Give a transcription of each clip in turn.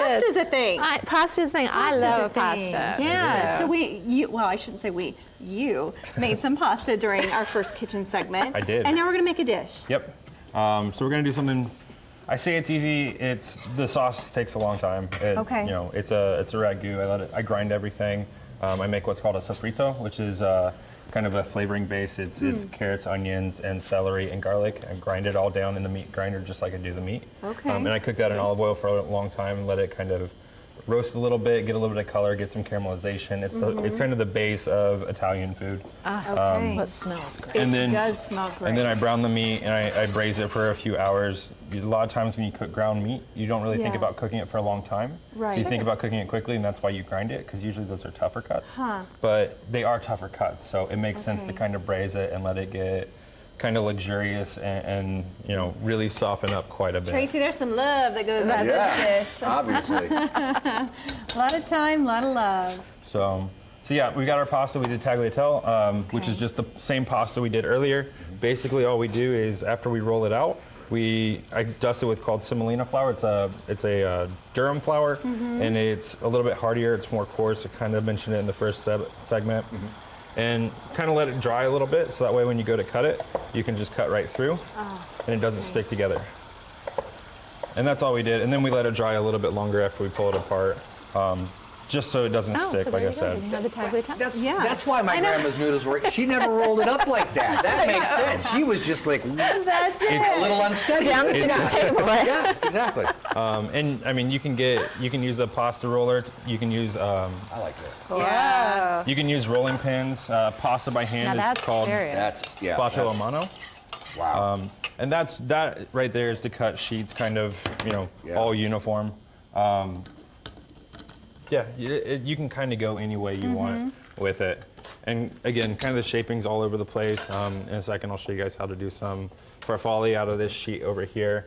Pasta's a thing. Pasta's a thing. I love pasta. Yeah. So I shouldn't say we. You made some pasta during our first kitchen segment. I did. And now we're gonna make a dish. Yep. So we're gonna do something. I say it's easy. The sauce takes a long time. Okay. You know, it's a ragu. I grind everything. I make what's called a sofrito, which is kind of a flavoring base. It's carrots, onions, and celery and garlic. I grind it all down in the meat grinder just like I do the meat. Okay. And I cook that in olive oil for a long time and let it kind of roast a little bit, get a little bit of color, get some caramelization. It's kind of the base of Italian food. Okay. That smells great. And then, It does smell great. And then I brown the meat and I braise it for a few hours. A lot of times when you cook ground meat, you don't really think Yeah. about cooking it for a long time. Right. So you think about cooking it quickly, and that's why you grind it, because usually those are tougher cuts. Huh. But they are tougher cuts, so it makes sense to Okay. kind of braise it and let it get kind of luxurious and you know, really soften up quite a bit. Tracy, there's some love that goes into Yeah, this dish. obviously. A lot of time, a lot of love. So yeah, we got our pasta. We did tagliatelle, which is just the same pasta we did earlier. Basically, all we do is after we roll it out, I dust it with called semolina flour. It's a durum flour, and it's a little bit hardier. It's more coarse. I kind of mentioned it in the first segment. And kind of let it dry a little bit, so that way when you go to cut it, you can just cut right through, and it doesn't stick together. And that's all we did. And then we let it dry a little bit longer after we pull it apart, just so it doesn't stick, like I said. You have the tagliatelle. That's why my grandma's noodles were. She never rolled it up like that. That makes sense. She was just like That's a it. little unsteady. Down to the table. Yeah, exactly. And I mean, you can use a pasta roller. You can use I like that. Yeah. you can use rolling pins. Pasta by hand Now is that's called serious. That's plato a that's- mano. Wow. And that right there is to cut sheets kind of, all uniform. You can kind of go any way you want with it. And again, kind of the shaping's all over the place. In a second, I'll show you guys how to do some farfalle out of this sheet over here.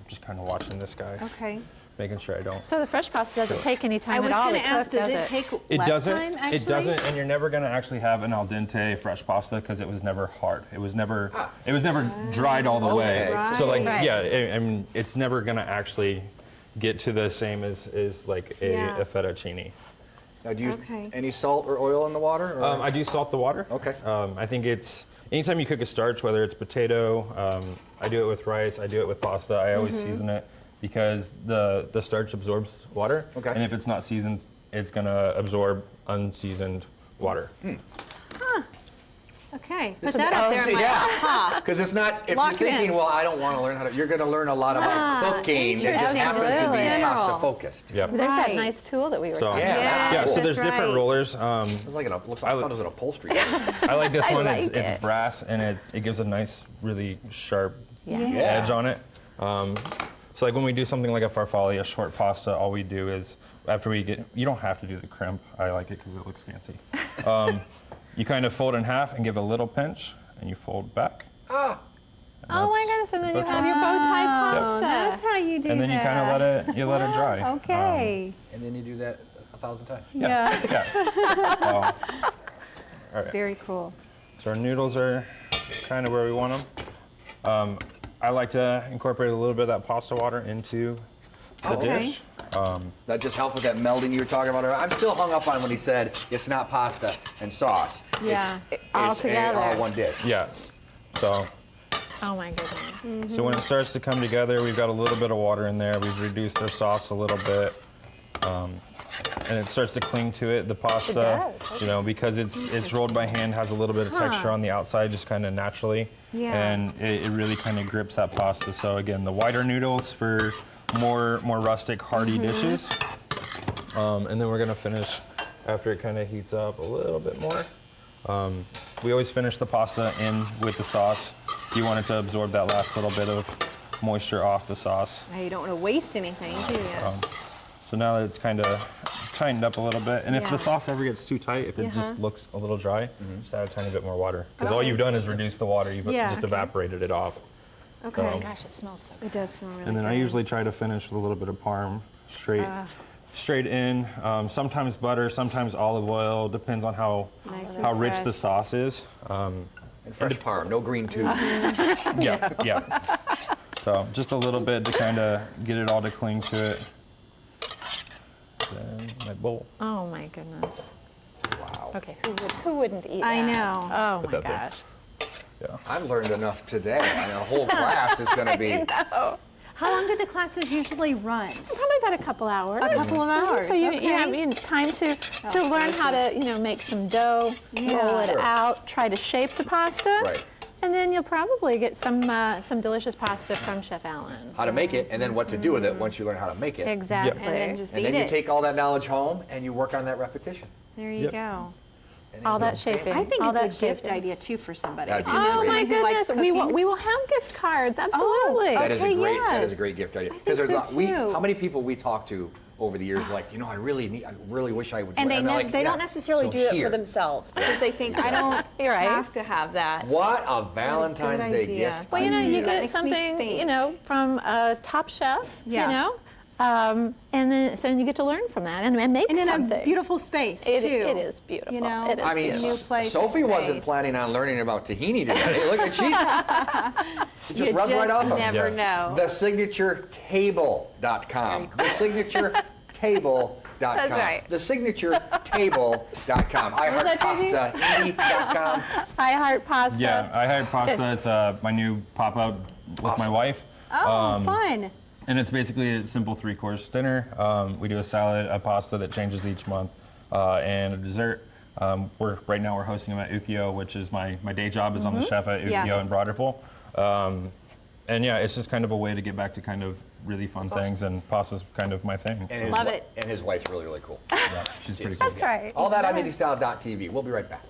Just kind of watching this guy, Okay. making sure I don't. So the fresh pasta doesn't take any I time was at all going to to ask, cook, does it it? take It less doesn't. time, actually? It doesn't, and you're never gonna actually have an al dente fresh pasta because it was never hard. It was never dried all the way. Okay. So like, Right. yeah, I mean, it's never gonna actually get to the same as like Yeah. a fettuccine. Now, do you use Okay. any salt or oil in the water? Or? I do salt the water. Okay. I think it's anytime you cook a starch, whether it's potato, I do it with rice, I do it with pasta. I always season it because the starch absorbs water. Okay. And if it's not seasoned, it's gonna absorb unseasoned water. Okay. Put It's that up there. yeah. Because it's not, if Locked you're thinking, in. well, I don't want to learn how to, you're going to learn a lot about cooking. It just interesting. happens to be Absolutely. pasta focused. Yep. There's that Right. nice tool that we were So talking Yeah. about. yeah, so that's there's different right. rollers. It's like I thought it was an upholstery. I like this I one. like It's it. brass and it gives a nice, really sharp Yeah. Yeah. edge on it. So like when we do something like a farfalle, a short pasta, all we do is after you don't have to do the crimp. I like it because it looks fancy. You kind of fold in half and give a little pinch, and you fold back. Ah, Oh my goodness, and then you bow have tie. your bow tie Oh, pasta. that's how you do that. And then you kind of let it dry. Okay. and then you do that 1,000 times. Yeah. Yeah. All right. Very cool. So our noodles are kind of where we want them. I like to incorporate a little bit of that pasta water into the Okay. dish. That just helped with that melding you were talking about. I'm still hung up on when he said it's not pasta and sauce. Yeah. It's All together. all one dish. Yeah. So Oh my goodness. So when it starts to come together, we've got a little bit of water in there. We've reduced our sauce a little bit. And it starts to cling to it. The pasta, does. because it's rolled by hand, has a little bit of texture on the outside, just kind of naturally. Yeah. And it really kind of grips that pasta. So again, the wider noodles for more rustic, hearty dishes. And then we're gonna finish after it kind of heats up a little bit more. We always finish the pasta in with the sauce. You want it to absorb that last little bit of moisture off the sauce. Now you don't want to waste anything, do you? So now that it's kind of tightened up a little bit, and if Yeah. the sauce ever gets too tight, if it just looks a little dry, just add a tiny bit more water. Because all you've done is reduce the water. You've Yeah, just okay. evaporated it off. Okay. Oh gosh, it smells so good. It does smell really And then good. I usually try to finish with a little bit of parm straight in. Sometimes butter, sometimes olive oil. Depends on how Nice and rich the fresh. sauce is. And fresh parm, no green tube. Yeah. So just a little bit to kind of get it all to cling to it. my bowl. Oh my goodness. Wow. Okay, who wouldn't eat I that? know. Oh Put my that there. gosh. Yeah. I've learned enough today. I mean, a whole class is going to be. How long do the classes usually run? Probably about a couple hours. A couple of hours, So you okay. have time to learn how to make some dough, roll it Sure. out, try to shape the pasta, Right. and then you'll probably get some delicious pasta from Chef Allen. How to make it, and then what to do with it once you learn how to make it. Exactly. And then just And eat then you it. take all that knowledge home and you work on that repetition. There you Yep. go. And then all you that go shaping. I think all a that good gift shaping. idea too for somebody. That'd If be you know great. Oh my somebody who likes goodness, cooking. we will have gift cards. Absolutely. That is a Okay, great. That is a yes. great gift idea. think so, too. How many people we talk to over the years like, I really wish I would. And do it. they I'm like, They yeah. don't necessarily So do it here. for themselves because they think I don't You're right. have to have that. What a Valentine's Day idea. gift! Well, you That get makes me something, think. from a top chef, Yeah. and then so you get to learn from that and make And in something. a beautiful space It- too. it is beautiful. You know, It is I mean, beautiful. New place, Sophie wasn't space. planning on learning about tahini today. Look at it just rubs right off of never Yeah. know. thesignaturetable.com. Thesignaturetable.com. That's right. Thesignaturetable.com. iHeartPasta.com. I heart pasta. Yeah, I had pasta. It's my new pop-up with my Awesome. wife. Oh, fun. And it's basically a simple 3-course dinner. We do a salad, a pasta that changes each month, and a dessert. Right now we're hosting them at Ukio, which is my day job is I'm the chef at Ukio Yeah. in Broad Ripple. And yeah, it's just kind of a way to get back to kind of really fun things, and pasta's kind of my thing. And So, his Love wi- it. And his wife's really, really cool. yeah, she's pretty cool. That's right. All that on IndieStyle.tv. We'll be right back.